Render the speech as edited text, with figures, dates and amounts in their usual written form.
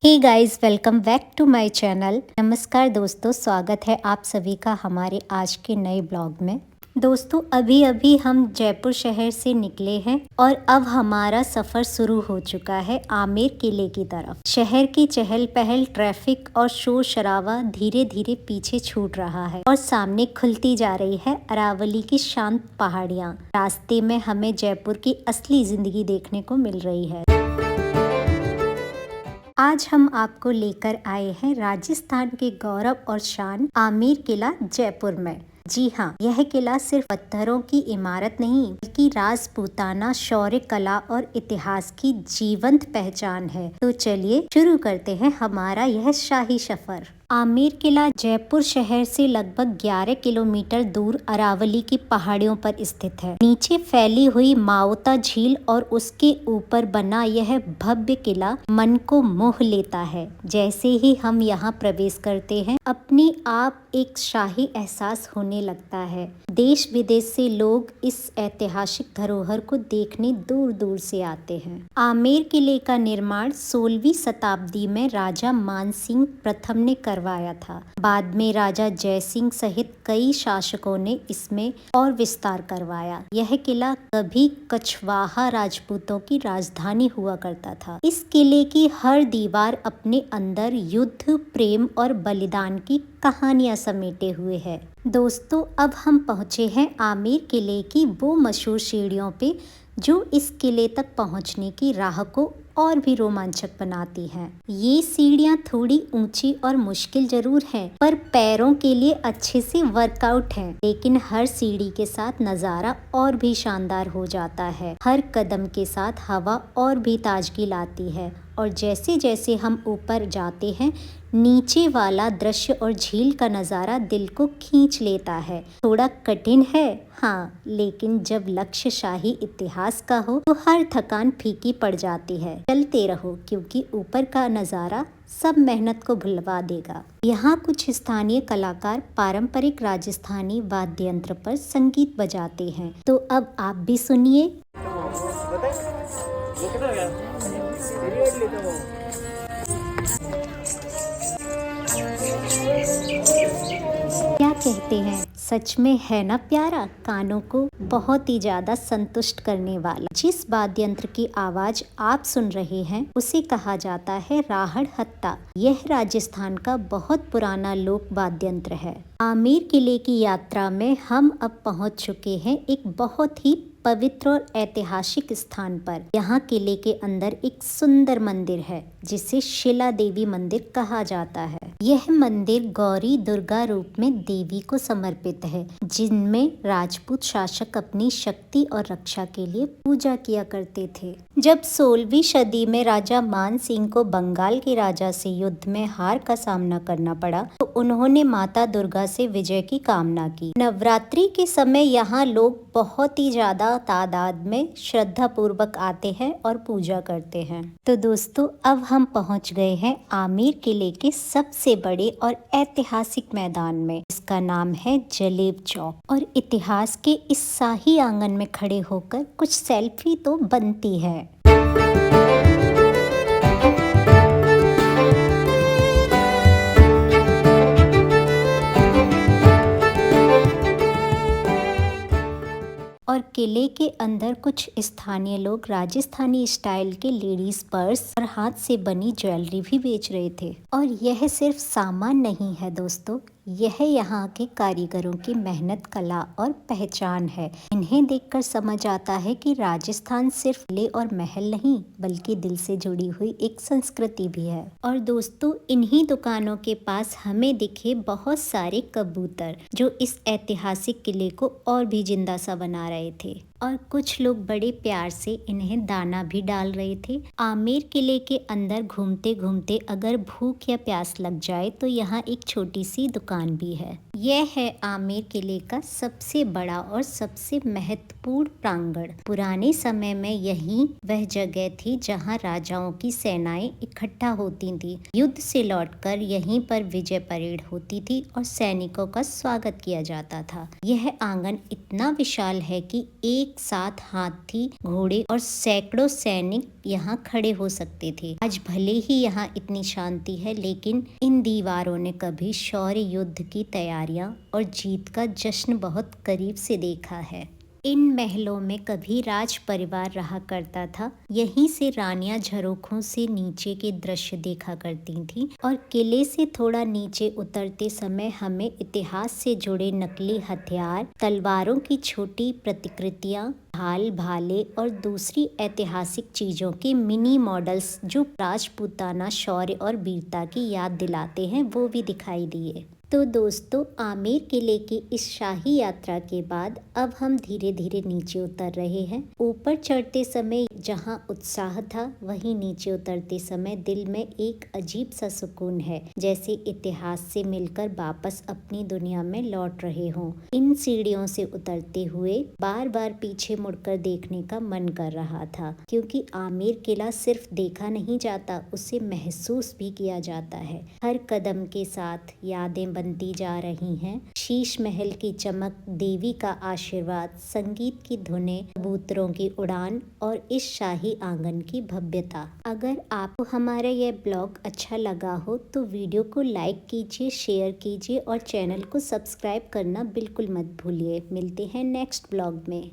Hey guys, welcome back to my channel. नमस्कार दोस्तों, स्वागत है आप सभी का हमारे आज के नए ब्लॉग में। दोस्तों, अभी अभी हम जयपुर शहर से निकले हैं और अब हमारा सफ़र शुरू हो चुका है आमेर किले की तरफ। शहर की चहल पहल, ट्रैफिक और शोर शराबा धीरे धीरे पीछे छूट रहा है और सामने खुलती जा रही है अरावली की शांत पहाड़ियाँ। रास्ते में हमें जयपुर की असली जिंदगी देखने को मिल रही है। आज हम आपको लेकर आए हैं राजस्थान के गौरव और शान आमेर किला जयपुर में। जी हाँ, यह किला सिर्फ पत्थरों की इमारत नहीं बल्कि राजपूताना शौर्य, कला और इतिहास की जीवंत पहचान है। तो चलिए शुरू करते हैं हमारा यह शाही सफर। आमेर किला जयपुर शहर से लगभग 11 किलोमीटर दूर अरावली की पहाड़ियों पर स्थित है। नीचे फैली हुई माओता झील और उसके ऊपर बना यह भव्य किला मन को मोह लेता है। जैसे ही हम यहाँ प्रवेश करते हैं, अपने आप एक शाही एहसास होने लगता है। देश विदेश से लोग इस ऐतिहासिक धरोहर को देखने दूर दूर से आते हैं। आमेर किले का निर्माण 16वीं शताब्दी में राजा मानसिंह प्रथम ने करवाया था। बाद में राजा जयसिंह सहित कई शासकों ने इसमें और विस्तार करवाया। यह किला कभी कछवाहा राजपूतों की राजधानी हुआ करता था। इस किले की हर दीवार अपने अंदर युद्ध, प्रेम और बलिदान की कहानियां समेटे हुए है। दोस्तों, अब हम पहुंचे हैं आमेर किले की वो मशहूर सीढ़ियों पे जो इस किले तक पहुंचने की राह को और भी रोमांचक बनाती हैं। ये सीढ़ियाँ थोड़ी ऊंची और मुश्किल जरूर हैं, पर पैरों के लिए अच्छे से वर्कआउट है। लेकिन हर सीढ़ी के साथ नज़ारा और भी शानदार हो जाता है। हर कदम के साथ हवा और भी ताजगी लाती है और जैसे जैसे हम ऊपर जाते हैं, नीचे वाला दृश्य और झील का नज़ारा दिल को खींच लेता है। थोड़ा कठिन है हाँ, लेकिन जब लक्ष्य शाही इतिहास का हो तो हर थकान फीकी पड़ जाती है। चलते रहो क्योंकि ऊपर का नज़ारा सब मेहनत को भुलवा देगा। यहाँ कुछ स्थानीय कलाकार पारंपरिक राजस्थानी वाद्य यंत्र पर संगीत बजाते हैं, तो अब आप भी सुनिए। क्या कहते हैं, सच में है ना प्यारा, कानों को बहुत ही ज्यादा संतुष्ट करने वाला। जिस वाद्य यंत्र की आवाज आप सुन रहे हैं उसे कहा जाता है राहड़ हत्ता। यह राजस्थान का बहुत पुराना लोक वाद्य यंत्र है। आमेर किले की यात्रा में हम अब पहुंच चुके हैं एक बहुत ही पवित्र और ऐतिहासिक स्थान पर। यहाँ किले के अंदर एक सुंदर मंदिर है जिसे शिला देवी मंदिर कहा जाता है। यह मंदिर गौरी दुर्गा रूप में देवी को समर्पित है, जिनमें राजपूत शासक अपनी शक्ति और रक्षा के लिए पूजा किया करते थे। जब 16वीं सदी में राजा मान सिंह को बंगाल के राजा से युद्ध में हार का सामना करना पड़ा तो उन्होंने माता दुर्गा से विजय की कामना की। नवरात्रि के समय यहाँ लोग बहुत ही ज्यादा तादाद में श्रद्धा पूर्वक आते हैं और पूजा करते हैं। तो दोस्तों, अब हम पहुंच गए हैं आमेर किले के सबसे बड़े और ऐतिहासिक मैदान में। इसका नाम है जलेब चौक और इतिहास के इस शाही आंगन में खड़े होकर कुछ सेल्फी तो बनती है। और किले के अंदर कुछ स्थानीय लोग राजस्थानी स्टाइल के लेडीज पर्स और हाथ से बनी ज्वेलरी भी बेच रहे थे। और यह सिर्फ सामान नहीं है दोस्तों, यह यहाँ के कारीगरों की मेहनत, कला और पहचान है। इन्हें देखकर समझ आता है कि राजस्थान सिर्फ किले और महल नहीं बल्कि दिल से जुड़ी हुई एक संस्कृति भी है। और दोस्तों, इन्हीं दुकानों के पास हमें दिखे बहुत सारे कबूतर जो इस ऐतिहासिक किले को और भी जिंदा सा बना रहे थे और कुछ लोग बड़े प्यार से इन्हें दाना भी डाल रहे थे। आमेर किले के अंदर घूमते घूमते अगर भूख या प्यास लग जाए तो यहाँ एक छोटी सी दुकान भी है। यह है आमेर किले का सबसे बड़ा और सबसे महत्वपूर्ण प्रांगण। पुराने समय में यही वह जगह थी जहां राजाओं की सेनाएं इकट्ठा होती थीं। युद्ध से लौटकर यहीं पर विजय परेड होती थी और सैनिकों का स्वागत किया जाता था। यह आंगन इतना विशाल है कि एक साथ हाथी, घोड़े और सैकड़ों सैनिक यहाँ खड़े हो सकते थे। आज भले ही यहाँ इतनी शांति है, लेकिन इन दीवारों ने कभी शौर्य युद्ध की तैयारियां और जीत का जश्न बहुत करीब से देखा है। इन महलों में कभी राज परिवार रहा करता था। यहीं से रानियां झरोखों से नीचे के दृश्य देखा करती थीं और किले से थोड़ा नीचे उतरते समय हमें इतिहास से जुड़े नकली हथियार, तलवारों की छोटी प्रतिकृतियां, ढाल, भाले और दूसरी ऐतिहासिक चीजों के मिनी मॉडल्स जो राजपूताना शौर्य और वीरता की याद दिलाते हैं, वो भी दिखाई दिए। तो दोस्तों, आमेर किले की इस शाही यात्रा के बाद अब हम धीरे धीरे नीचे उतर रहे हैं। ऊपर चढ़ते समय जहां उत्साह था, वहीं नीचे उतरते समय दिल में एक अजीब सा सुकून है, जैसे इतिहास से मिलकर वापस अपनी दुनिया में लौट रहे हों। इन सीढ़ियों से उतरते हुए बार बार पीछे मुड़कर देखने का मन कर रहा था, क्योंकि आमेर किला सिर्फ देखा नहीं जाता, उसे महसूस भी किया जाता है। हर कदम के साथ यादें बनती जा रही हैं। शीश महल की चमक, देवी का आशीर्वाद, संगीत की धुनें, कबूतरों की उड़ान और इस शाही आंगन की भव्यता। अगर आपको हमारा यह ब्लॉग अच्छा लगा हो तो वीडियो को लाइक कीजिए, शेयर कीजिए और चैनल को सब्सक्राइब करना बिल्कुल मत भूलिए। मिलते हैं नेक्स्ट ब्लॉग में।